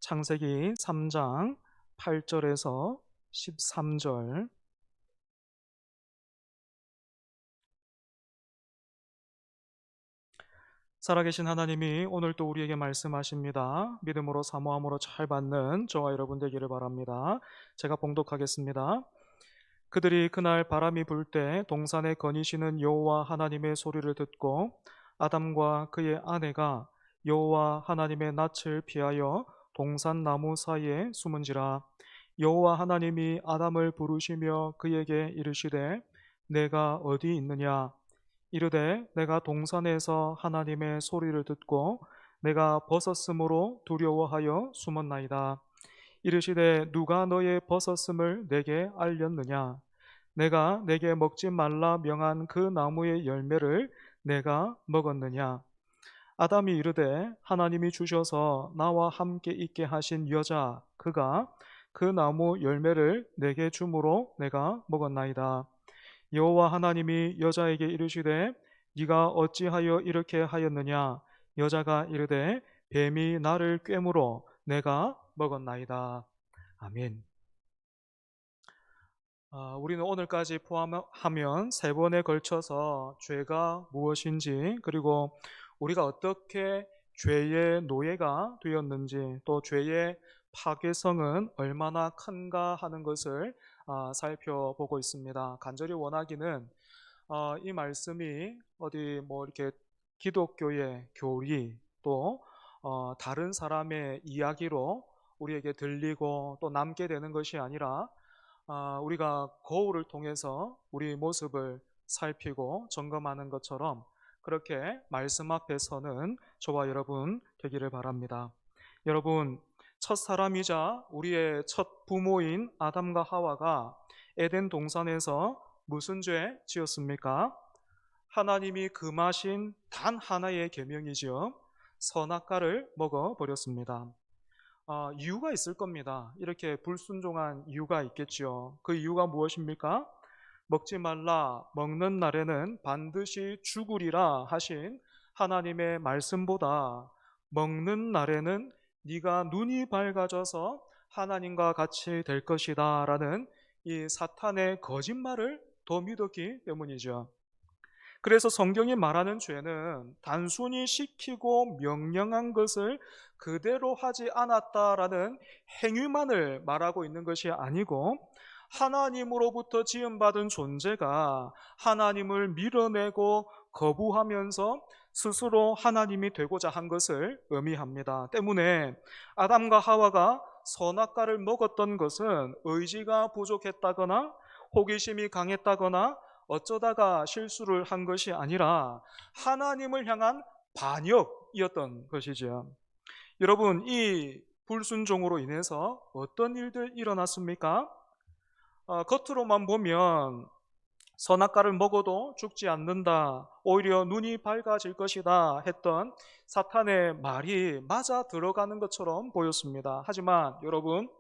창세기 3장 8절에서 13절. 살아계신 하나님이 오늘 또 우리에게 말씀하십니다. 믿음으로 사모함으로 잘 받는 저와 여러분 되기를 바랍니다. 제가 봉독하겠습니다. 그들이 그날 바람이 불 때 동산에 거니시는 여호와 하나님의 소리를 듣고 아담과 그의 아내가 여호와 하나님의 낯을 피하여 동산 나무 사이에 숨은지라. 여호와 하나님이 아담을 부르시며 그에게 이르시되 내가 어디 있느냐. 이르되 내가 동산에서 하나님의 소리를 듣고 내가 벗었으므로 두려워하여 숨었나이다. 이르시되 누가 너의 벗었음을 내게 알렸느냐. 내가 내게 먹지 말라 명한 그 나무의 열매를 내가 먹었느냐. 아담이 이르되 하나님이 주셔서 나와 함께 있게 하신 여자 그가 그 나무 열매를 내게 주므로 내가 먹었나이다. 여호와 하나님이 여자에게 이르시되 네가 어찌하여 이렇게 하였느냐. 여자가 이르되 뱀이 나를 꿰므로 내가 먹었나이다. 아멘. 우리는 오늘까지 포함하면 세 번에 걸쳐서 죄가 무엇인지, 그리고 우리가 어떻게 죄의 노예가 되었는지, 또 죄의 파괴성은 얼마나 큰가 하는 것을 살펴보고 있습니다. 간절히 원하기는 이 말씀이 어디 이렇게 기독교의 교리 또 다른 사람의 이야기로 우리에게 들리고 또 남게 되는 것이 아니라 우리가 거울을 통해서 우리 모습을 살피고 점검하는 것처럼 그렇게 말씀 앞에서는 저와 여러분 되기를 바랍니다. 여러분, 첫 사람이자 우리의 첫 부모인 아담과 하와가 에덴 동산에서 무슨 죄 지었습니까? 하나님이 금하신 단 하나의 계명이죠. 선악과를 먹어버렸습니다. 이유가 있을 겁니다. 이렇게 불순종한 이유가 있겠죠. 그 이유가 무엇입니까? 먹지 말라, 먹는 날에는 반드시 죽으리라 하신 하나님의 말씀보다 먹는 날에는 네가 눈이 밝아져서 하나님과 같이 될 것이다 라는 이 사탄의 거짓말을 더 믿었기 때문이죠. 그래서 성경이 말하는 죄는 단순히 시키고 명령한 것을 그대로 하지 않았다라는 행위만을 말하고 있는 것이 아니고, 하나님으로부터 지음받은 존재가 하나님을 밀어내고 거부하면서 스스로 하나님이 되고자 한 것을 의미합니다. 때문에 아담과 하와가 선악과를 먹었던 것은 의지가 부족했다거나 호기심이 강했다거나 어쩌다가 실수를 한 것이 아니라 하나님을 향한 반역이었던 것이죠. 여러분, 이 불순종으로 인해서 어떤 일들 일어났습니까? 겉으로만 보면 선악과를 먹어도 죽지 않는다, 오히려 눈이 밝아질 것이다 했던 사탄의 말이 맞아 들어가는 것처럼 보였습니다. 하지만 여러분,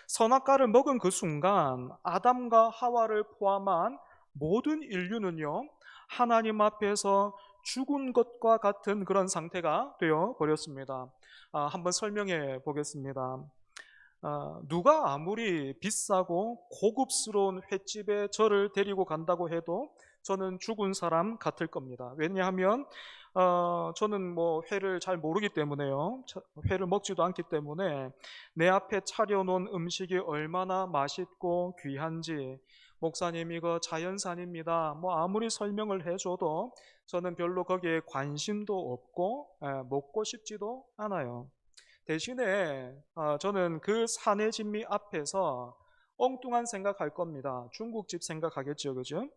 선악과를 먹은 그 순간 아담과 하와를 포함한 모든 인류는요, 하나님 앞에서 죽은 것과 같은 그런 상태가 되어 버렸습니다. 한번 설명해 보겠습니다. 누가 아무리 비싸고 고급스러운 횟집에 저를 데리고 간다고 해도 저는 죽은 사람 같을 겁니다. 왜냐하면 저는 회를 잘 모르기 때문에요. 회를 먹지도 않기 때문에 내 앞에 차려놓은 음식이 얼마나 맛있고 귀한지, 목사님 이거 자연산입니다, 아무리 설명을 해줘도 저는 별로 거기에 관심도 없고 먹고 싶지도 않아요. 대신에 저는 그 사내 진미 앞에서 엉뚱한 생각할 겁니다. 중국집 생각하겠죠, 그죠?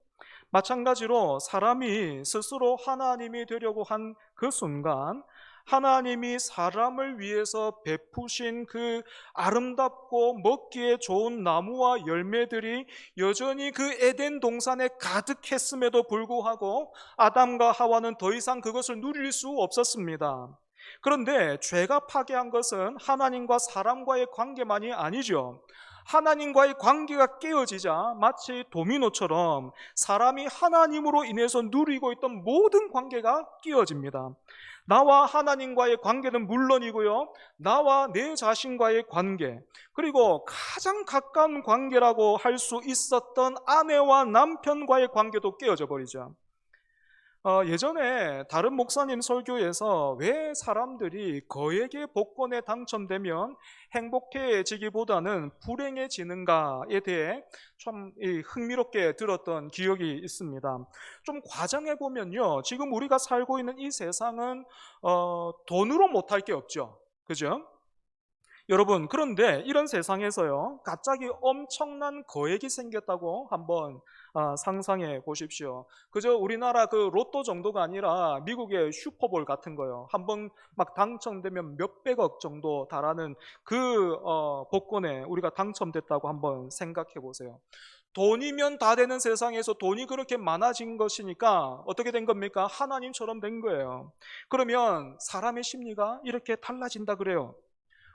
마찬가지로 사람이 스스로 하나님이 되려고 한 그 순간 하나님이 사람을 위해서 베푸신 그 아름답고 먹기에 좋은 나무와 열매들이 여전히 그 에덴 동산에 가득했음에도 불구하고 아담과 하와는 더 이상 그것을 누릴 수 없었습니다. 그런데 죄가 파괴한 것은 하나님과 사람과의 관계만이 아니죠. 하나님과의 관계가 깨어지자 마치 도미노처럼 사람이 하나님으로 인해서 누리고 있던 모든 관계가 깨어집니다. 나와 하나님과의 관계는 물론이고요, 나와 내 자신과의 관계, 그리고 가장 가까운 관계라고 할 수 있었던 아내와 남편과의 관계도 깨어져 버리죠. 예전에 다른 목사님 설교에서 왜 사람들이 거액의 복권에 당첨되면 행복해지기보다는 불행해지는가에 대해 참 흥미롭게 들었던 기억이 있습니다. 좀 과장해 보면요, 지금 우리가 살고 있는 이 세상은 돈으로 못할 게 없죠. 그죠? 여러분, 그런데 이런 세상에서요, 갑자기 엄청난 거액이 생겼다고 한번 상상해 보십시오. 그저 우리나라 그 로또 정도가 아니라 미국의 슈퍼볼 같은 거요. 한번 막 당첨되면 몇백억 정도 달하는 그 복권에 우리가 당첨됐다고 한번 생각해 보세요. 돈이면 다 되는 세상에서 돈이 그렇게 많아진 것이니까 어떻게 된 겁니까? 하나님처럼 된 거예요. 그러면 사람의 심리가 이렇게 달라진다 그래요.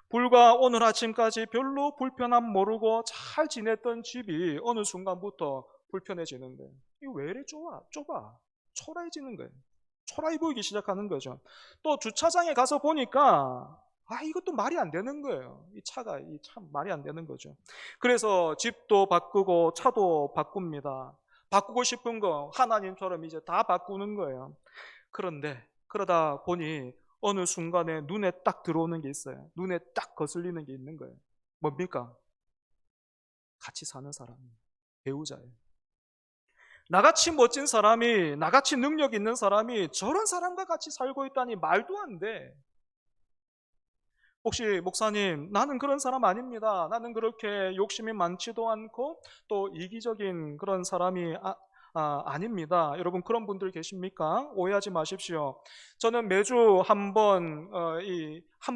불과 오늘 아침까지 별로 불편함 모르고 잘 지냈던 집이 어느 순간부터 불편해지는 거예요. 이거 왜 이래 좁아? 초라해지는 거예요. 초라해 보이기 시작하는 거죠. 또 주차장에 가서 보니까 이것도 말이 안 되는 거예요. 이 차가 참 말이 안 되는 거죠. 그래서 집도 바꾸고 차도 바꿉니다. 바꾸고 싶은 거 하나님처럼 이제 다 바꾸는 거예요. 그런데 그러다 보니 어느 순간에 눈에 딱 들어오는 게 있어요. 눈에 딱 거슬리는 게 있는 거예요. 뭡니까? 같이 사는 사람, 배우자예요. 나같이 멋진 사람이, 나같이 능력 있는 사람이 저런 사람과 같이 살고 있다니 말도 안 돼. 혹시 목사님, 나는 그런 사람 아닙니다. 나는 그렇게 욕심이 많지도 않고 또 이기적인 그런 사람이 아닙니다. 여러분, 그런 분들 계십니까? 오해하지 마십시오. 저는 매주 한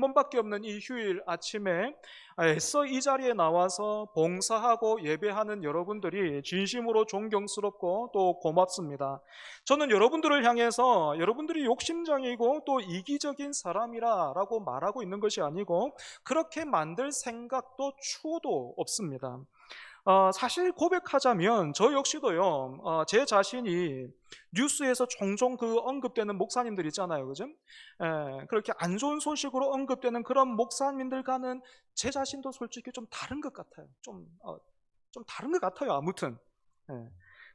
번밖에 없는 이 휴일 아침에 애써 이 자리에 나와서 봉사하고 예배하는 여러분들이 진심으로 존경스럽고 또 고맙습니다. 저는 여러분들을 향해서 여러분들이 욕심장이고 또 이기적인 사람이라고 말하고 있는 것이 아니고 그렇게 만들 생각도 추호도 없습니다. 사실 고백하자면 저 역시도요, 제 자신이 뉴스에서 종종 그 언급되는 목사님들 있잖아요. 그죠? 그렇게 안 좋은 소식으로 언급되는 그런 목사님들과는 제 자신도 솔직히 좀 다른 것 같아요. 좀 다른 것 같아요. 아무튼. 예.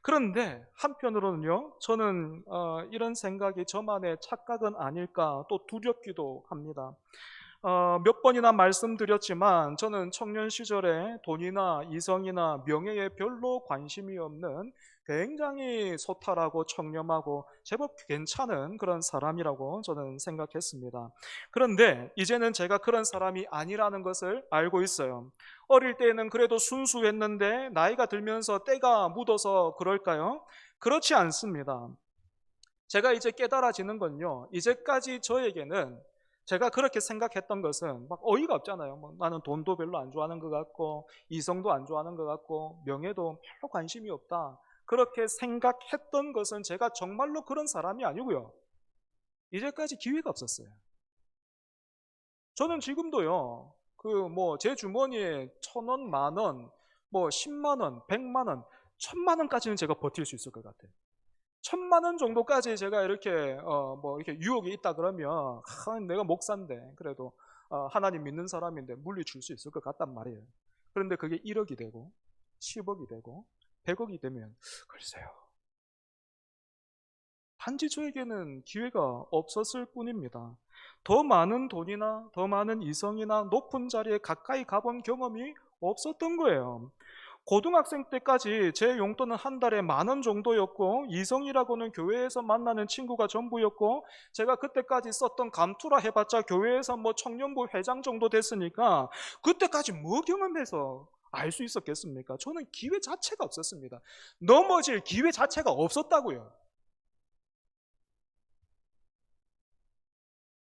그런데 한편으로는요, 저는 이런 생각이 저만의 착각은 아닐까 또 두렵기도 합니다. 몇 번이나 말씀드렸지만 저는 청년 시절에 돈이나 이성이나 명예에 별로 관심이 없는 굉장히 소탈하고 청렴하고 제법 괜찮은 그런 사람이라고 저는 생각했습니다. 그런데 이제는 제가 그런 사람이 아니라는 것을 알고 있어요. 어릴 때에는 그래도 순수했는데 나이가 들면서 때가 묻어서 그럴까요? 그렇지 않습니다. 제가 이제 깨달아지는 건요, 이제까지 저에게는 제가 그렇게 생각했던 것은 막 어이가 없잖아요. 뭐 나는 돈도 별로 안 좋아하는 것 같고 이성도 안 좋아하는 것 같고 명예도 별로 관심이 없다. 그렇게 생각했던 것은 제가 정말로 그런 사람이 아니고요, 이제까지 기회가 없었어요. 저는 지금도요, 제 주머니에 1,000원, 10,000원, 10만 원, 100만 원, 1,000만 원까지는 제가 버틸 수 있을 것 같아요. 1,000만 원 정도까지 제가 이렇게 유혹이 있다 그러면 내가 목사인데 그래도 하나님 믿는 사람인데 물리칠 수 있을 것 같단 말이에요. 그런데 그게 1억이 되고 10억이 되고 100억이 되면 글쎄요, 단지 저에게는 기회가 없었을 뿐입니다. 더 많은 돈이나 더 많은 이성이나 높은 자리에 가까이 가본 경험이 없었던 거예요. 고등학생 때까지 제 용돈은 한 달에 10,000원 정도였고 이성이라고는 교회에서 만나는 친구가 전부였고 제가 그때까지 썼던 감투라 해봤자 교회에서 청년부 회장 정도 됐으니까 그때까지 뭐 경험해서 알 수 있었겠습니까? 저는 기회 자체가 없었습니다. 넘어질 기회 자체가 없었다고요.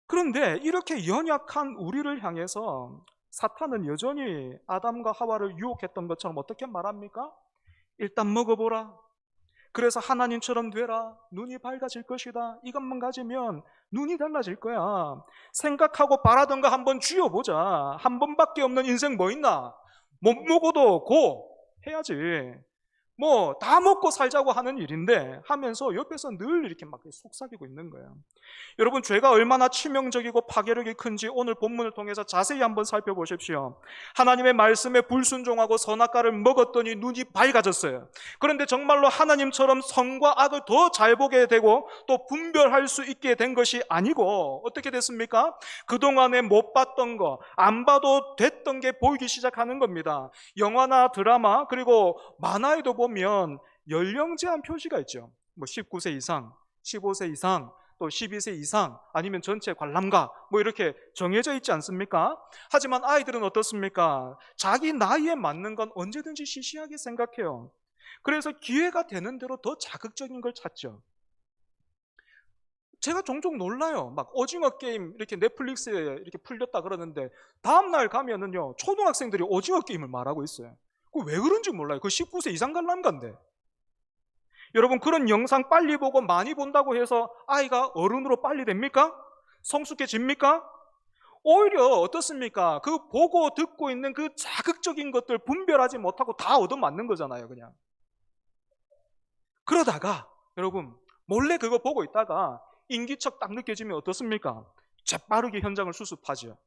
그런데 이렇게 연약한 우리를 향해서 사탄은 여전히 아담과 하와를 유혹했던 것처럼 어떻게 말합니까? 일단 먹어보라. 그래서 하나님처럼 되라. 눈이 밝아질 것이다. 이것만 가지면 눈이 달라질 거야. 생각하고 바라던 거 한번 쥐어보자. 한 번밖에 없는 인생 뭐 있나? 못 먹어도 고 해야지. 뭐 다 먹고 살자고 하는 일인데 하면서 옆에서 늘 이렇게 막 속삭이고 있는 거예요. 여러분, 죄가 얼마나 치명적이고 파괴력이 큰지 오늘 본문을 통해서 자세히 한번 살펴보십시오. 하나님의 말씀에 불순종하고 선악과를 먹었더니 눈이 밝아졌어요. 그런데 정말로 하나님처럼 선과 악을 더 잘 보게 되고 또 분별할 수 있게 된 것이 아니고 어떻게 됐습니까? 그동안에 못 봤던 거, 안 봐도 됐던 게 보이기 시작하는 겁니다. 영화나 드라마 그리고 만화에도 보면 연령 제한 표시가 있죠. 뭐 19세 이상, 15세 이상, 또 12세 이상, 아니면 전체 관람가 뭐 이렇게 정해져 있지 않습니까? 하지만 아이들은 어떻습니까? 자기 나이에 맞는 건 언제든지 시시하게 생각해요. 그래서 기회가 되는 대로 더 자극적인 걸 찾죠. 제가 종종 놀라요. 막 오징어 게임 이렇게 넷플릭스에 이렇게 풀렸다 그러는데 다음날 가면은요, 초등학생들이 오징어 게임을 말하고 있어요. 그 왜 그런지 몰라요. 그 19세 이상 관람가인데. 여러분, 그런 영상 빨리 보고 많이 본다고 해서 아이가 어른으로 빨리 됩니까? 성숙해집니까? 오히려 어떻습니까? 그 보고 듣고 있는 그 자극적인 것들 분별하지 못하고 다 얻어맞는 거잖아요, 그냥. 그러다가 여러분, 몰래 그거 보고 있다가 인기척 딱 느껴지면 어떻습니까? 재빠르게 현장을 수습하죠.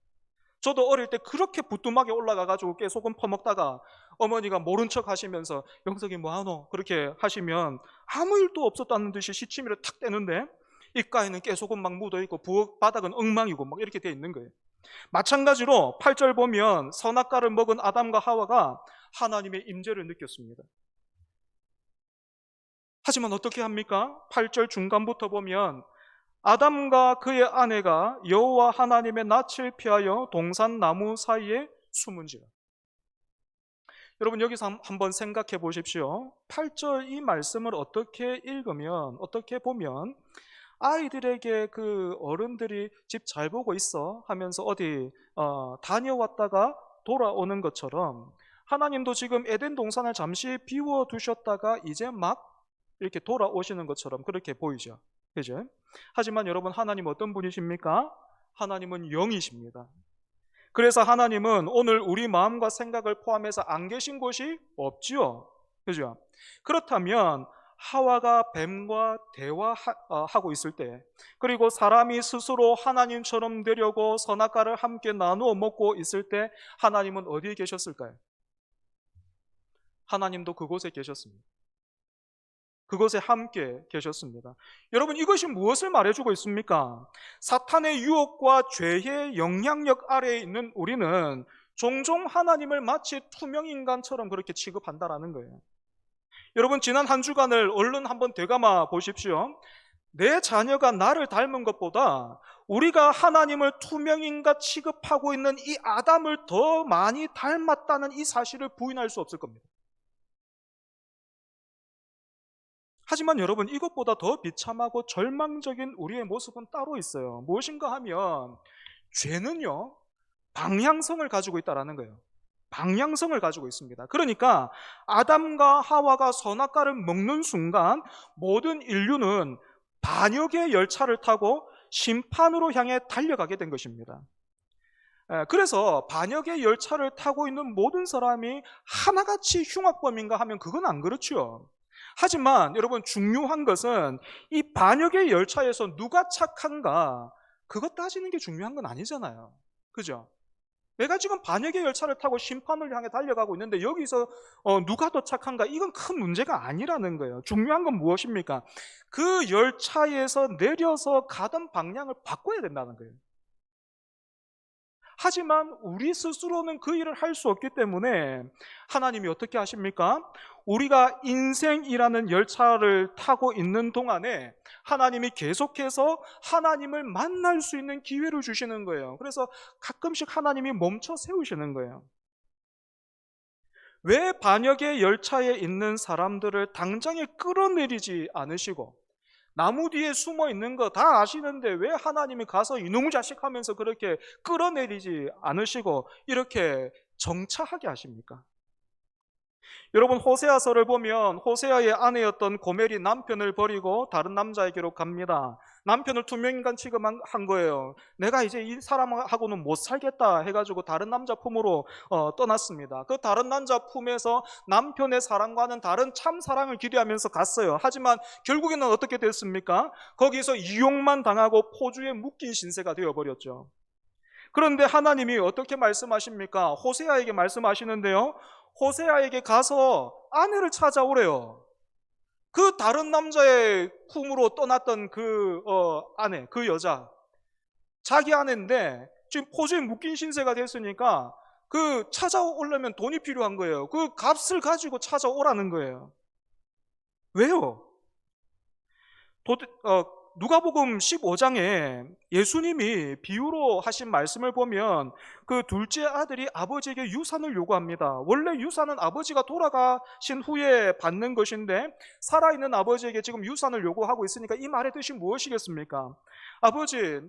저도 어릴 때 그렇게 부뚜막에 올라가가지고 깨소금 퍼먹다가 어머니가 모른 척 하시면서 영석이 뭐하노? 그렇게 하시면 아무 일도 없었다는 듯이 시치미를 탁 떼는데 입가에는 깨소금 막 묻어있고 부엌 바닥은 엉망이고 막 이렇게 돼 있는 거예요. 마찬가지로 8절 보면 선악과를 먹은 아담과 하와가 하나님의 임재를 느꼈습니다. 하지만 어떻게 합니까? 8절 중간부터 보면 아담과 그의 아내가 여호와 하나님의 낯을 피하여 동산 나무 사이에 숨은지라. 여러분, 여기서 한번 생각해 보십시오. 8절 이 말씀을 어떻게 읽으면, 어떻게 보면 아이들에게 그 어른들이 집 잘 보고 있어 하면서 어디 다녀왔다가 돌아오는 것처럼 하나님도 지금 에덴 동산을 잠시 비워 두셨다가 이제 막 이렇게 돌아오시는 것처럼 그렇게 보이죠. 그죠? 하지만 여러분, 하나님 어떤 분이십니까? 하나님은 영이십니다. 그래서 하나님은 오늘 우리 마음과 생각을 포함해서 안 계신 곳이 없지요. 그죠? 그렇다면 하와가 뱀과 대화하고 있을 때, 그리고 사람이 스스로 하나님처럼 되려고 선악과를 함께 나누어 먹고 있을 때 하나님은 어디에 계셨을까요? 하나님도 그곳에 계셨습니다. 그것에 함께 계셨습니다. 여러분, 이것이 무엇을 말해주고 있습니까? 사탄의 유혹과 죄의 영향력 아래에 있는 우리는 종종 하나님을 마치 투명인간처럼 그렇게 취급한다라는 거예요. 여러분, 지난 한 주간을 얼른 한번 되감아 보십시오. 내 자녀가 나를 닮은 것보다 우리가 하나님을 투명인간 취급하고 있는 이 아담을 더 많이 닮았다는 이 사실을 부인할 수 없을 겁니다. 하지만 여러분, 이것보다 더 비참하고 절망적인 우리의 모습은 따로 있어요. 무엇인가 하면 죄는요, 방향성을 가지고 있다는 거예요. 방향성을 가지고 있습니다. 그러니까 아담과 하와가 선악과를 먹는 순간 모든 인류는 반역의 열차를 타고 심판으로 향해 달려가게 된 것입니다. 그래서 반역의 열차를 타고 있는 모든 사람이 하나같이 흉악범인가 하면 그건 안 그렇죠. 하지만 여러분, 중요한 것은 이 반역의 열차에서 누가 착한가, 그것 따지는 게 중요한 건 아니잖아요. 그죠? 내가 지금 반역의 열차를 타고 심판을 향해 달려가고 있는데 여기서 누가 더 착한가, 이건 큰 문제가 아니라는 거예요. 중요한 건 무엇입니까? 그 열차에서 내려서 가던 방향을 바꿔야 된다는 거예요. 하지만 우리 스스로는 그 일을 할 수 없기 때문에 하나님이 어떻게 하십니까? 우리가 인생이라는 열차를 타고 있는 동안에 하나님이 계속해서 하나님을 만날 수 있는 기회를 주시는 거예요. 그래서 가끔씩 하나님이 멈춰 세우시는 거예요. 왜 반역의 열차에 있는 사람들을 당장에 끌어내리지 않으시고 나무 뒤에 숨어 있는 거 다 아시는데 왜 하나님이 가서 이놈의 자식 하면서 그렇게 끌어내리지 않으시고 이렇게 정차하게 하십니까? 여러분, 호세아서를 보면 호세아의 아내였던 고멜이 남편을 버리고 다른 남자에게로 갑니다. 남편을 투명인간 취급한 거예요. 내가 이제 이 사람하고는 못 살겠다 해가지고 다른 남자 품으로 떠났습니다. 그 다른 남자 품에서 남편의 사랑과는 다른 참 사랑을 기대하면서 갔어요. 하지만 결국에는 어떻게 됐습니까? 거기서 이용만 당하고 포주에 묶인 신세가 되어버렸죠. 그런데 하나님이 어떻게 말씀하십니까? 호세아에게 말씀하시는데요. 호세아에게 가서 아내를 찾아오래요. 그 다른 남자의 품으로 떠났던 그 아내, 그 여자, 자기 아내인데 지금 포주에 묶인 신세가 됐으니까 그 찾아오려면 돈이 필요한 거예요. 그 값을 가지고 찾아오라는 거예요. 왜요? 누가복음 15장에 예수님이 비유로 하신 말씀을 보면 그 둘째 아들이 아버지에게 유산을 요구합니다. 원래 유산은 아버지가 돌아가신 후에 받는 것인데 살아있는 아버지에게 지금 유산을 요구하고 있으니까 이 말의 뜻이 무엇이겠습니까? 아버지,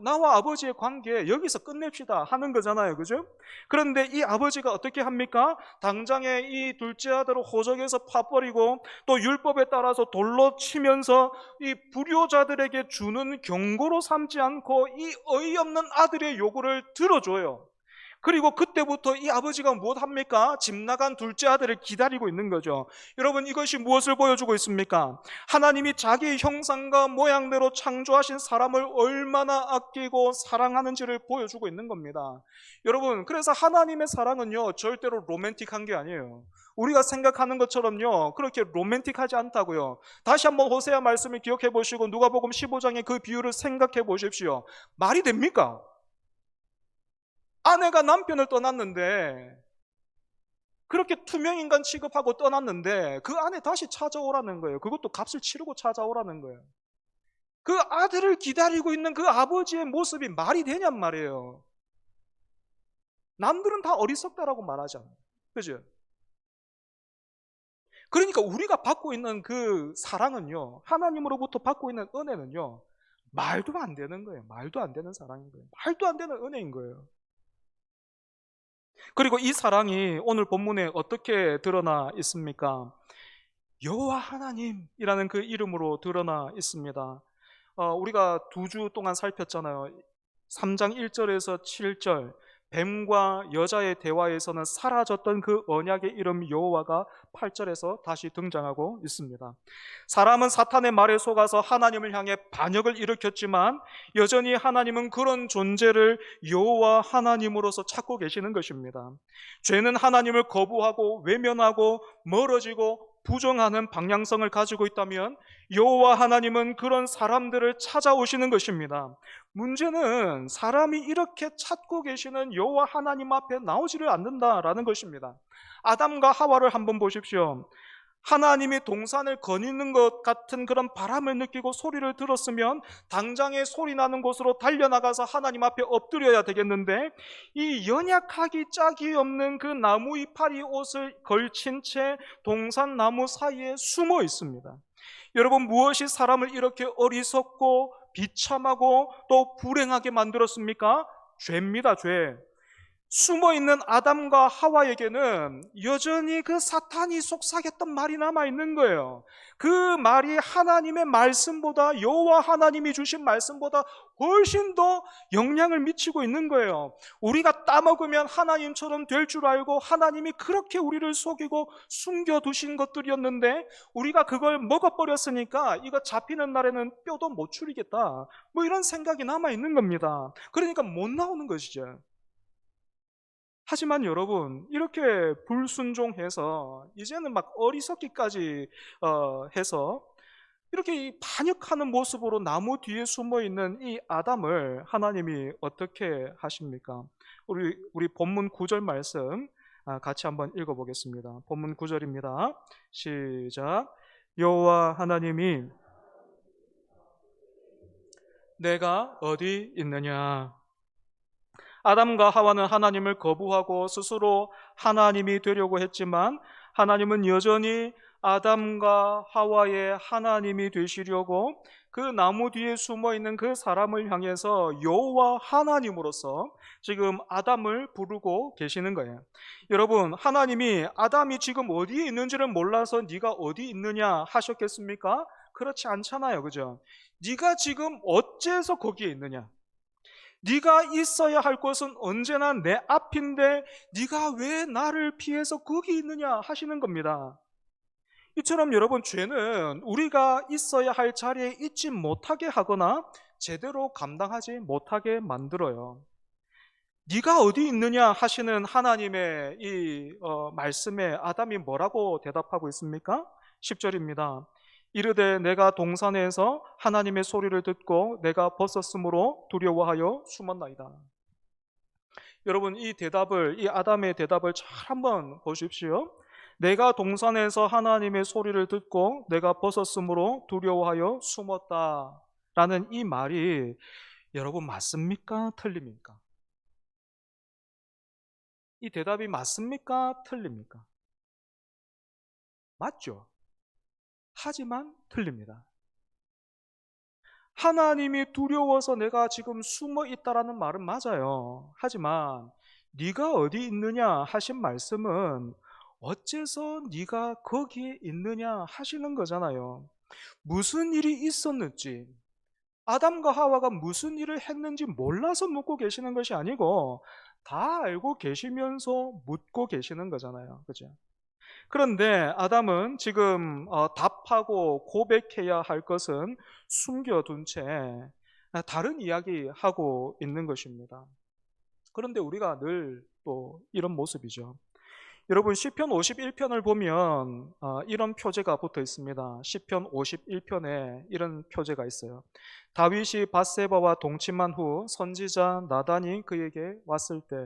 나와 아버지의 관계 여기서 끝냅시다 하는 거잖아요. 그죠? 그런데 이 아버지가 어떻게 합니까? 당장에 이 둘째 아들을 호적에서 파버리고 또 율법에 따라서 돌로 치면서 이 불효자들에게 주는 경고로 삼지 않고 이 어이없는 아들의 요구를 들어줘요. 그리고 그때부터 이 아버지가 무엇 합니까? 집 나간 둘째 아들을 기다리고 있는 거죠. 여러분, 이것이 무엇을 보여주고 있습니까? 하나님이 자기의 형상과 모양대로 창조하신 사람을 얼마나 아끼고 사랑하는지를 보여주고 있는 겁니다. 여러분, 그래서 하나님의 사랑은요, 절대로 로맨틱한 게 아니에요. 우리가 생각하는 것처럼요, 그렇게 로맨틱하지 않다고요. 다시 한번 호세아 말씀을 기억해 보시고 누가복음 15장의 그 비유를 생각해 보십시오. 말이 됩니까? 아내가 남편을 떠났는데, 그렇게 투명인간 취급하고 떠났는데 그 아내 다시 찾아오라는 거예요. 그것도 값을 치르고 찾아오라는 거예요. 그 아들을 기다리고 있는 그 아버지의 모습이 말이 되냔 말이에요. 남들은 다 어리석다라고 말하잖아요. 그죠? 그러니까 우리가 받고 있는 그 사랑은요, 하나님으로부터 받고 있는 은혜는요, 말도 안 되는 거예요. 말도 안 되는 사랑인 거예요. 말도 안 되는 은혜인 거예요. 그리고 이 사랑이 오늘 본문에 어떻게 드러나 있습니까? 여호와 하나님이라는 그 이름으로 드러나 있습니다. 우리가 2주 동안 살폈잖아요. 3장 1절에서 7절, 뱀과 여자의 대화에서는 사라졌던 그 언약의 이름 여호와가 8절에서 다시 등장하고 있습니다. 사람은 사탄의 말에 속아서 하나님을 향해 반역을 일으켰지만 여전히 하나님은 그런 존재를 여호와 하나님으로서 찾고 계시는 것입니다. 죄는 하나님을 거부하고 외면하고 멀어지고 부정하는 방향성을 가지고 있다면 여호와 하나님은 그런 사람들을 찾아오시는 것입니다. 문제는 사람이 이렇게 찾고 계시는 여호와 하나님 앞에 나오지를 않는다라는 것입니다. 아담과 하와를 한번 보십시오. 하나님이 동산을 거니는 것 같은 그런 바람을 느끼고 소리를 들었으면 당장에 소리 나는 곳으로 달려나가서 하나님 앞에 엎드려야 되겠는데, 이 연약하기 짝이 없는 그 나무 이파리 옷을 걸친 채 동산 나무 사이에 숨어 있습니다. 여러분, 무엇이 사람을 이렇게 어리석고 비참하고 또 불행하게 만들었습니까? 죄입니다, 죄. 숨어있는 아담과 하와에게는 여전히 그 사탄이 속삭였던 말이 남아있는 거예요. 그 말이 하나님의 말씀보다, 여호와 하나님이 주신 말씀보다 훨씬 더 영향을 미치고 있는 거예요. 우리가 따먹으면 하나님처럼 될 줄 알고 하나님이 그렇게 우리를 속이고 숨겨두신 것들이었는데 우리가 그걸 먹어버렸으니까 이거 잡히는 날에는 뼈도 못 추리겠다, 뭐 이런 생각이 남아있는 겁니다. 그러니까 못 나오는 것이죠. 하지만 여러분, 이렇게 불순종해서 이제는 막 어리석기까지 해서 이렇게 이 반역하는 모습으로 나무 뒤에 숨어 있는 이 아담을 하나님이 어떻게 하십니까? 우리 본문 9절 말씀 같이 한번 읽어보겠습니다. 본문 9절입니다. 시작. 여호와 하나님이 내가 어디 있느냐? 아담과 하와는 하나님을 거부하고 스스로 하나님이 되려고 했지만 하나님은 여전히 아담과 하와의 하나님이 되시려고 그 나무 뒤에 숨어 있는 그 사람을 향해서 여호와 하나님으로서 지금 아담을 부르고 계시는 거예요. 여러분, 하나님이 아담이 지금 어디에 있는지를 몰라서 네가 어디 있느냐 하셨겠습니까? 그렇지 않잖아요. 그죠? 네가 지금 어째서 거기에 있느냐? 네가 있어야 할 곳은 언제나 내 앞인데 네가 왜 나를 피해서 거기 있느냐 하시는 겁니다. 이처럼 여러분, 죄는 우리가 있어야 할 자리에 있지 못하게 하거나 제대로 감당하지 못하게 만들어요. 네가 어디 있느냐 하시는 하나님의 이 말씀에 아담이 뭐라고 대답하고 있습니까? 10절입니다. 이르되 내가 동산에서 하나님의 소리를 듣고 내가 벗었으므로 두려워하여 숨었나이다. 여러분, 이 아담의 대답을 잘 한번 보십시오. 내가 동산에서 하나님의 소리를 듣고 내가 벗었으므로 두려워하여 숨었다 라는 이 말이 여러분 맞습니까? 틀립니까? 이 대답이 맞습니까? 틀립니까? 맞죠? 하지만 틀립니다. 하나님이 두려워서 내가 지금 숨어 있다라는 말은 맞아요. 하지만 네가 어디 있느냐 하신 말씀은 어째서 네가 거기에 있느냐 하시는 거잖아요. 무슨 일이 있었는지, 아담과 하와가 무슨 일을 했는지 몰라서 묻고 계시는 것이 아니고 다 알고 계시면서 묻고 계시는 거잖아요. 그죠? 그런데 아담은 지금 답하고 고백해야 할 것은 숨겨둔 채 다른 이야기하고 있는 것입니다. 그런데 우리가 늘 또 이런 모습이죠. 여러분, 시편 51편을 보면 이런 표제가 붙어 있습니다. 시편 51편에 이런 표제가 있어요. 다윗이 밧세바와 동침한 후 선지자 나단이 그에게 왔을 때,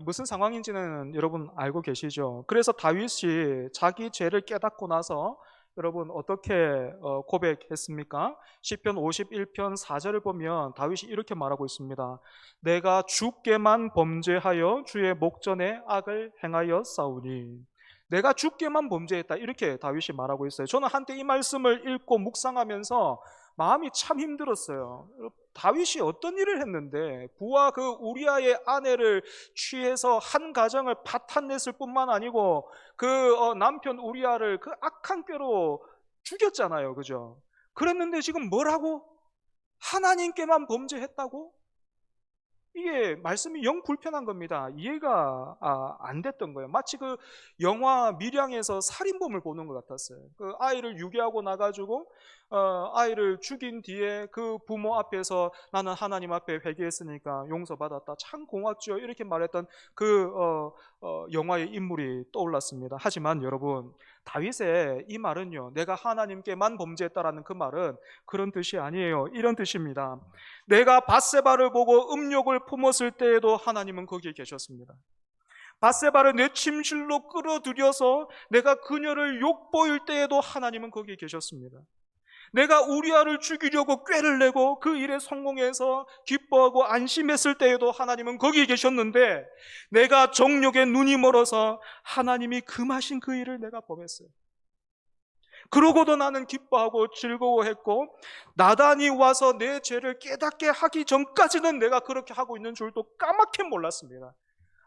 무슨 상황인지는 여러분 알고 계시죠? 그래서 다윗이 자기 죄를 깨닫고 나서 여러분 어떻게 고백했습니까? 시편 51편 4절을 보면 다윗이 이렇게 말하고 있습니다. 내가 주께만 범죄하여 주의 목전에 악을 행하여 싸우니. 내가 주께만 범죄했다, 이렇게 다윗이 말하고 있어요. 저는 한때 이 말씀을 읽고 묵상하면서 마음이 참 힘들었어요. 다윗이 어떤 일을 했는데 부하 그 우리아의 아내를 취해서 한 가정을 파탄냈을 뿐만 아니고 그 남편 우리아를 그 악한 꾀로 죽였잖아요. 그죠? 그랬는데 지금 뭐라고? 하나님께만 범죄했다고? 이게 말씀이 영 불편한 겁니다. 이해가 안 됐던 거예요. 마치 그 영화 밀양에서 살인범을 보는 것 같았어요. 그 아이를 유괴하고 나가지고 아이를 죽인 뒤에 그 부모 앞에서 나는 하나님 앞에 회개했으니까 용서받았다, 참 고맙죠, 이렇게 말했던 그 영화의 인물이 떠올랐습니다. 하지만 여러분, 다윗의 이 말은요, 내가 하나님께만 범죄했다라는 그 말은 그런 뜻이 아니에요. 이런 뜻입니다. 내가 밧세바를 보고 음욕을 품었을 때에도 하나님은 거기에 계셨습니다. 밧세바를 내 침실로 끌어들여서 내가 그녀를 욕보일 때에도 하나님은 거기에 계셨습니다. 내가 우리아를 죽이려고 꾀를 내고 그 일에 성공해서 기뻐하고 안심했을 때에도 하나님은 거기에 계셨는데, 내가 정욕에 눈이 멀어서 하나님이 금하신 그 일을 내가 범했어요. 그러고도 나는 기뻐하고 즐거워했고, 나단이 와서 내 죄를 깨닫게 하기 전까지는 내가 그렇게 하고 있는 줄도 까맣게 몰랐습니다.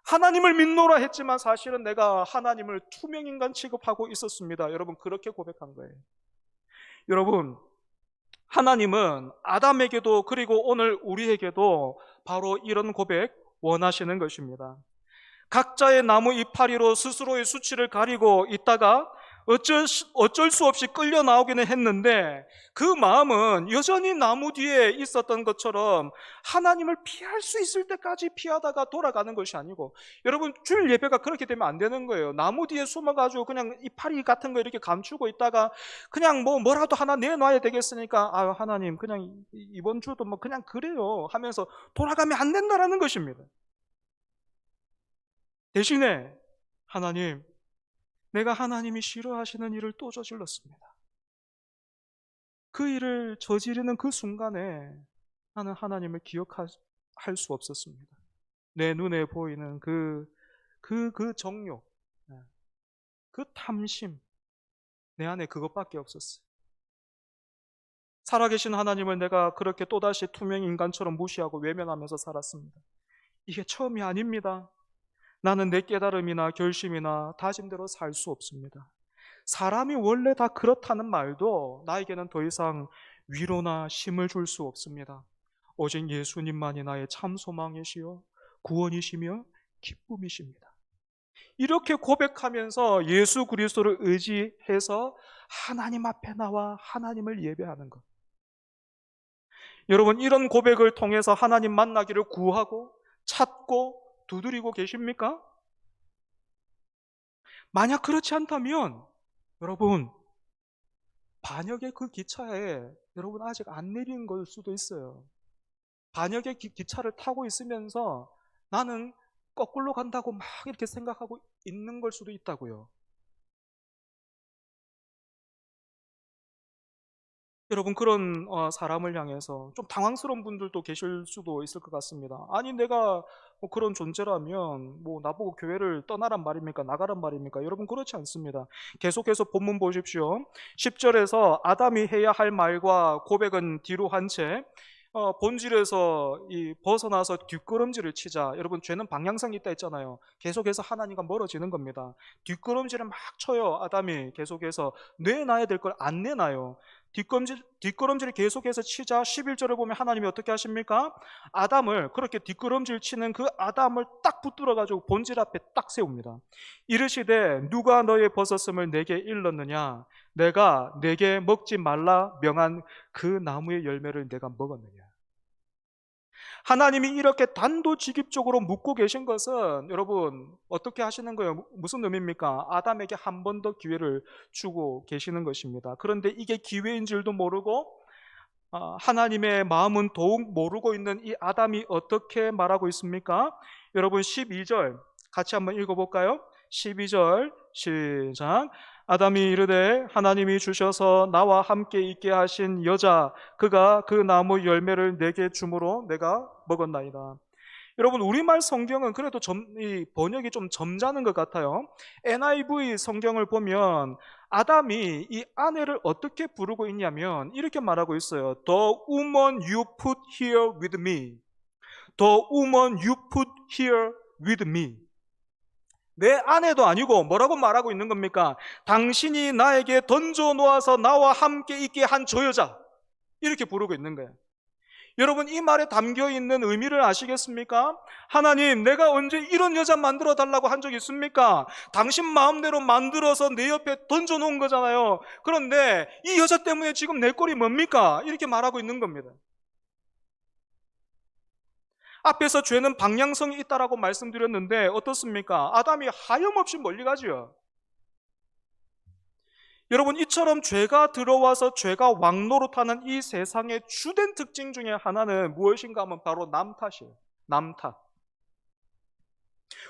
하나님을 믿노라 했지만 사실은 내가 하나님을 투명인간 취급하고 있었습니다. 여러분, 그렇게 고백한 거예요. 여러분, 하나님은 아담에게도 그리고 오늘 우리에게도 바로 이런 고백 원하시는 것입니다. 각자의 나무 이파리로 스스로의 수치를 가리고 있다가 어쩔 수 없이 끌려 나오기는 했는데 그 마음은 여전히 나무 뒤에 있었던 것처럼 하나님을 피할 수 있을 때까지 피하다가 돌아가는 것이 아니고, 여러분, 주일 예배가 그렇게 되면 안 되는 거예요. 나무 뒤에 숨어가지고 그냥 이파리 같은 거 이렇게 감추고 있다가 그냥 뭐라도 하나 내놔야 되겠으니까 하나님 그냥 이번 주도 뭐 그냥 그래요 하면서 돌아가면 안 된다라는 것입니다. 대신에 하나님, 내가 하나님이 싫어하시는 일을 또 저질렀습니다. 그 일을 저지르는 그 순간에 나는 하나님을 기억할 수 없었습니다. 내 눈에 보이는 그 정욕, 그 탐심, 내 안에 그것밖에 없었어요. 살아계신 하나님을 내가 그렇게 또다시 투명 인간처럼 무시하고 외면하면서 살았습니다. 이게 처음이 아닙니다. 나는 내 깨달음이나 결심이나 다짐대로 살 수 없습니다. 사람이 원래 다 그렇다는 말도 나에게는 더 이상 위로나 힘을 줄 수 없습니다. 오직 예수님만이 나의 참 소망이시요 구원이시며 기쁨이십니다. 이렇게 고백하면서 예수 그리스도를 의지해서 하나님 앞에 나와 하나님을 예배하는 것. 여러분, 이런 고백을 통해서 하나님 만나기를 구하고 찾고 두드리고 계십니까? 만약 그렇지 않다면 여러분, 반역의 그 기차에 여러분 아직 안 내린 걸 수도 있어요. 반역의 기차를 타고 있으면서 나는 거꾸로 간다고 막 이렇게 생각하고 있는 걸 수도 있다고요. 여러분, 그런 사람을 향해서 좀 당황스러운 분들도 계실 수도 있을 것 같습니다. 아니, 내가 뭐 그런 존재라면 뭐 나보고 교회를 떠나란 말입니까? 나가란 말입니까? 여러분, 그렇지 않습니다. 계속해서 본문 보십시오. 10절에서 아담이 해야 할 말과 고백은 뒤로 한 채 본질에서 벗어나서 뒷걸음질을 치자. 여러분, 죄는 방향성이 있다 했잖아요. 계속해서 하나님과 멀어지는 겁니다. 뒷걸음질을 막 쳐요. 아담이 계속해서 내놔야 될 걸 안 내놔요. 뒷걸음질을 계속해서 치자 11절을 보면 하나님이 어떻게 하십니까? 아담을, 그렇게 뒷걸음질 치는 그 아담을 딱 붙들어가지고 본질 앞에 딱 세웁니다. 이르시되 누가 너의 벗었음을 내게 일렀느냐? 내가 내게 먹지 말라 명한 그 나무의 열매를 내가 먹었느냐? 하나님이 이렇게 단도직입적으로 묻고 계신 것은 여러분 어떻게 하시는 거예요? 무슨 의미입니까? 아담에게 한 번 더 기회를 주고 계시는 것입니다. 그런데 이게 기회인 줄도 모르고 하나님의 마음은 더욱 모르고 있는 이 아담이 어떻게 말하고 있습니까? 여러분 12절 같이 한번 읽어볼까요? 12절 시작. 아담이 이르되 하나님이 주셔서 나와 함께 있게 하신 여자 그가 그 나무 열매를 내게 주므로 내가 먹었나이다. 여러분 우리말 성경은 그래도 이 번역이 좀 점잖은 것 같아요. NIV 성경을 보면 아담이 이 아내를 어떻게 부르고 있냐면 이렇게 말하고 있어요. The woman you put here with me. The woman you put here with me. 내 아내도 아니고 뭐라고 말하고 있는 겁니까? 당신이 나에게 던져 놓아서 나와 함께 있게 한 저 여자. 이렇게 부르고 있는 거예요. 여러분 이 말에 담겨 있는 의미를 아시겠습니까? 하나님, 내가 언제 이런 여자 만들어 달라고 한 적 있습니까? 당신 마음대로 만들어서 내 옆에 던져 놓은 거잖아요. 그런데 이 여자 때문에 지금 내 꼴이 뭡니까? 이렇게 말하고 있는 겁니다. 앞에서 죄는 방향성이 있다라고 말씀드렸는데 어떻습니까? 아담이 하염없이 멀리 가지요. 여러분 이처럼 죄가 들어와서 죄가 왕노릇하는 이 세상의 주된 특징 중에 하나는 무엇인가 하면 바로 남 탓이에요. 남 탓.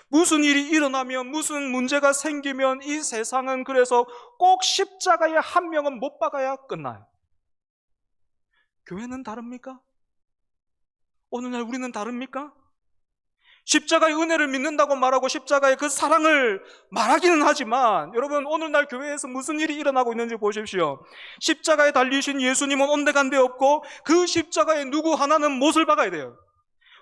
무슨 일이 일어나면 무슨 문제가 생기면 이 세상은 그래서 꼭 십자가에 한 명은 못 박아야 끝나요. 교회는 다릅니까? 오늘날 우리는 다릅니까? 십자가의 은혜를 믿는다고 말하고 십자가의 그 사랑을 말하기는 하지만 여러분 오늘날 교회에서 무슨 일이 일어나고 있는지 보십시오. 십자가에 달리신 예수님은 온데간데 없고 그 십자가에 누구 하나는 못을 박아야 돼요.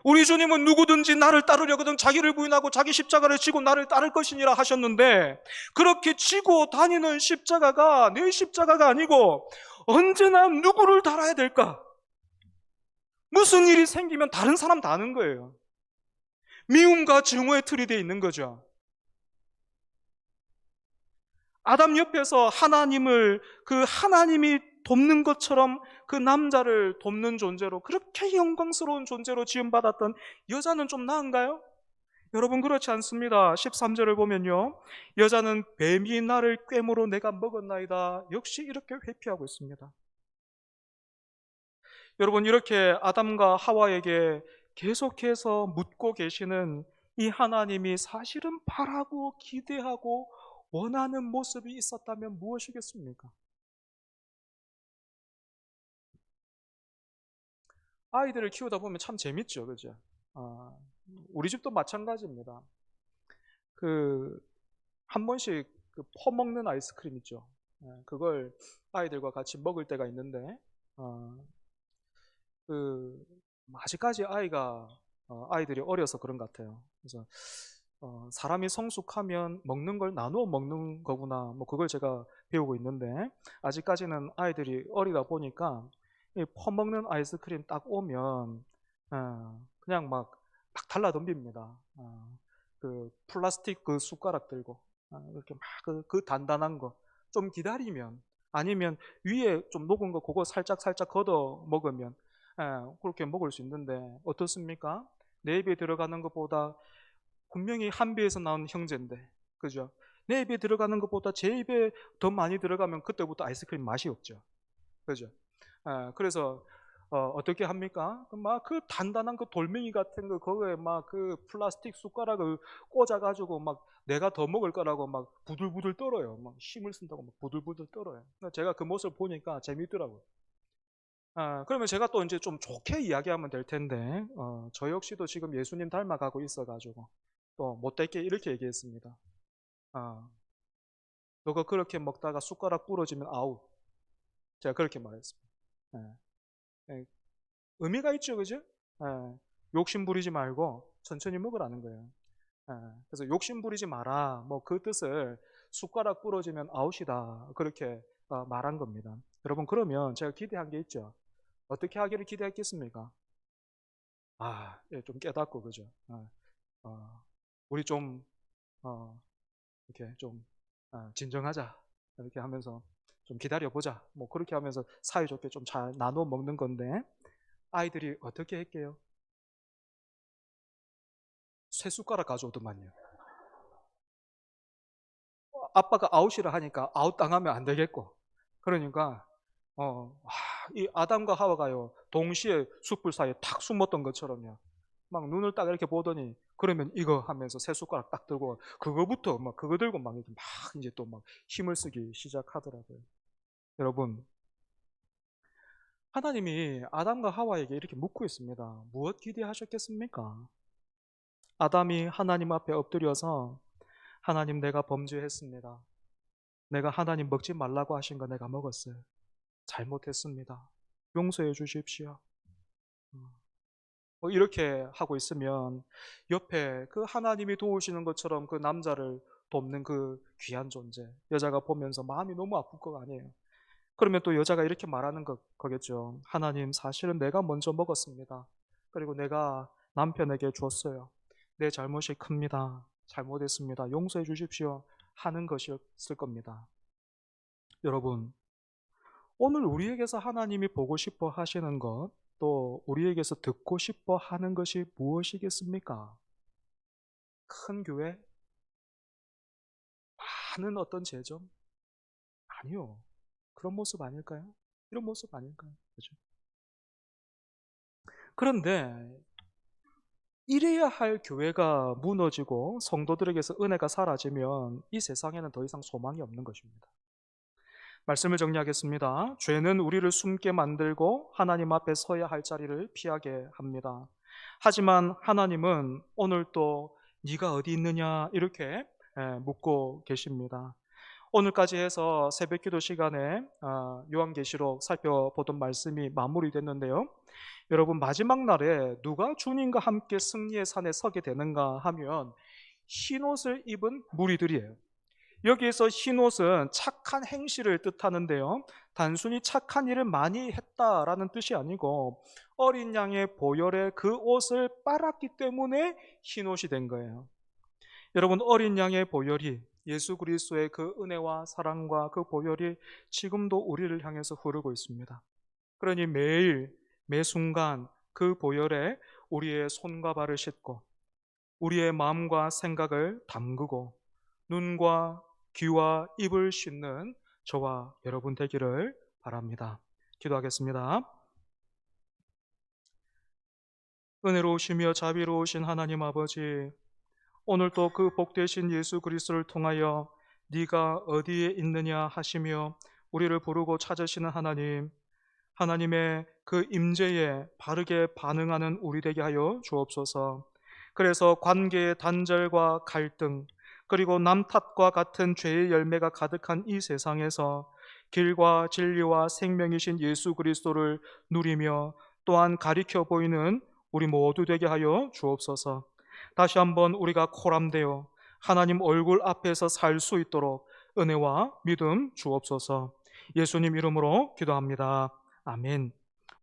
우리 주님은 누구든지 나를 따르려거든 자기를 부인하고 자기 십자가를 지고 나를 따를 것이니라 하셨는데 그렇게 지고 다니는 십자가가 내 십자가가 아니고 언제나 누구를 달아야 될까? 무슨 일이 생기면 다른 사람 다는 거예요. 미움과 증오의 틀이 되어 있는 거죠. 아담 옆에서 그 하나님이 돕는 것처럼 그 남자를 돕는 존재로 그렇게 영광스러운 존재로 지음받았던 여자는 좀 나은가요? 여러분 그렇지 않습니다. 13절을 보면요. 여자는 뱀이 나를 꿰물어 내가 먹었나이다. 역시 이렇게 회피하고 있습니다. 여러분 이렇게 아담과 하와에게 계속해서 묻고 계시는 이 하나님이 사실은 바라고 기대하고 원하는 모습이 있었다면 무엇이겠습니까? 아이들을 키우다 보면 참 재밌죠, 그죠? 우리 집도 마찬가지입니다. 한 번씩 그 퍼먹는 아이스크림 있죠. 그걸 아이들과 같이 먹을 때가 있는데, 어, 그 아직까지 아이들이 어려서 그런 것 같아요. 그래서 사람이 성숙하면 먹는 걸 나누어 먹는 거구나. 뭐 그걸 제가 배우고 있는데 아직까지는 아이들이 어리다 보니까 이 퍼먹는 아이스크림 딱 오면 그냥 막 달라덤빕니다. 그 플라스틱 그 숟가락 들고 이렇게 막 그 단단한 거 좀 기다리면 아니면 위에 좀 녹은 거 그거 살짝 살짝 걷어 먹으면 그렇게 먹을 수 있는데 어떻습니까? 내 입에 들어가는 것보다 분명히 한 배에서 나온 형제인데, 그죠? 내 입에 들어가는 것보다 제 입에 더 많이 들어가면 그때부터 아이스크림 맛이 없죠. 그죠? 그래서 어떻게 합니까? 막 그 단단한 그 돌멩이 같은 거 거기에 막 그 플라스틱 숟가락을 꽂아가지고 막 내가 더 먹을 거라고 막 부들부들 떨어요. 막 힘을 쓴다고 막 부들부들 떨어요. 제가 그 모습을 보니까 재밌더라고요. 그러면 제가 또 이제 좀 좋게 이야기하면 될 텐데, 저 역시도 지금 예수님 닮아가고 있어가지고, 또 못되게 이렇게 얘기했습니다. 아, 너가 그렇게 먹다가 숟가락 부러지면 아웃. 제가 그렇게 말했습니다. 예, 예, 의미가 있죠, 그죠? 욕심 부리지 말고 천천히 먹으라는 거예요. 예, 그래서 욕심 부리지 마라. 뭐 그 뜻을 숟가락 부러지면 아웃이다. 그렇게 말한 겁니다. 여러분, 그러면 제가 기대한 게 있죠. 어떻게 하기를 기대했겠습니까? 예, 좀 깨닫고, 그죠? 어, 우리 좀, 어, 이렇게 좀, 진정하자. 이렇게 하면서 좀 기다려보자. 뭐, 그렇게 하면서 사이좋게 좀 잘 나눠 먹는 건데, 아이들이 어떻게 할게요? 쇠 숟가락 가져오더만요. 아빠가 아웃이라 하니까 아웃 당하면 안 되겠고. 그러니까, 이 아담과 하와가요, 동시에 숯불 사이에 탁 숨었던 것처럼요. 막 눈을 딱 이렇게 보더니 그러면 이거 하면서 새 숟가락 딱 들고 그거부터 막 그거 들고 막 이렇게 막 이제 또 막 힘을 쓰기 시작하더라고요. 여러분, 하나님이 아담과 하와에게 이렇게 묻고 있습니다. 무엇 기대하셨겠습니까? 아담이 하나님 앞에 엎드려서 하나님 내가 범죄했습니다. 내가 하나님 먹지 말라고 하신 거 내가 먹었어요. 잘못했습니다. 용서해 주십시오. 뭐 이렇게 하고 있으면 옆에 그 하나님이 도우시는 것처럼 그 남자를 돕는 그 귀한 존재, 여자가 보면서 마음이 너무 아플 거 아니에요. 그러면 또 여자가 이렇게 말하는 거겠죠. 하나님, 사실은 내가 먼저 먹었습니다. 그리고 내가 남편에게 줬어요. 내 잘못이 큽니다. 잘못했습니다. 용서해 주십시오. 하는 것이었을 겁니다. 여러분, 오늘 우리에게서 하나님이 보고 싶어 하시는 것, 또 우리에게서 듣고 싶어 하는 것이 무엇이겠습니까? 큰 교회? 많은 어떤 재정? 아니요. 그런 모습 아닐까요? 이런 모습 아닐까요? 그죠? 그런데 이래야 할 교회가 무너지고 성도들에게서 은혜가 사라지면 이 세상에는 더 이상 소망이 없는 것입니다. 말씀을 정리하겠습니다. 죄는 우리를 숨게 만들고 하나님 앞에 서야 할 자리를 피하게 합니다. 하지만 하나님은 오늘 또 네가 어디 있느냐 이렇게 묻고 계십니다. 오늘까지 해서 새벽기도 시간에 요한계시록 살펴보던 말씀이 마무리됐는데요. 여러분, 마지막 날에 누가 주님과 함께 승리의 산에 서게 되는가 하면 흰옷을 입은 무리들이에요. 여기에서 흰옷은 착한 행실을 뜻하는데요. 단순히 착한 일을 많이 했다라는 뜻이 아니고 어린 양의 보혈에 그 옷을 빨았기 때문에 흰옷이 된 거예요. 여러분, 어린 양의 보혈이 예수 그리스도의 그 은혜와 사랑과 그 보혈이 지금도 우리를 향해서 흐르고 있습니다. 그러니 매일 매 순간 그 보혈에 우리의 손과 발을 씻고 우리의 마음과 생각을 담그고 눈과 귀와 입을 씻는 저와 여러분 되기를 바랍니다. 기도하겠습니다. 은혜로우시며 자비로우신 하나님 아버지, 오늘도 그 복되신 예수 그리스도를 통하여 네가 어디에 있느냐 하시며 우리를 부르고 찾으시는 하나님, 하나님의 그 임재에 바르게 반응하는 우리 되게 하여 주옵소서. 그래서 관계의 단절과 갈등, 그리고 남 탓과 같은 죄의 열매가 가득한 이 세상에서 길과 진리와 생명이신 예수 그리스도를 누리며 또한 가리켜 보이는 우리 모두 되게 하여 주옵소서. 다시 한번 우리가 코람되어 하나님 얼굴 앞에서 살 수 있도록 은혜와 믿음 주옵소서. 예수님 이름으로 기도합니다. 아멘.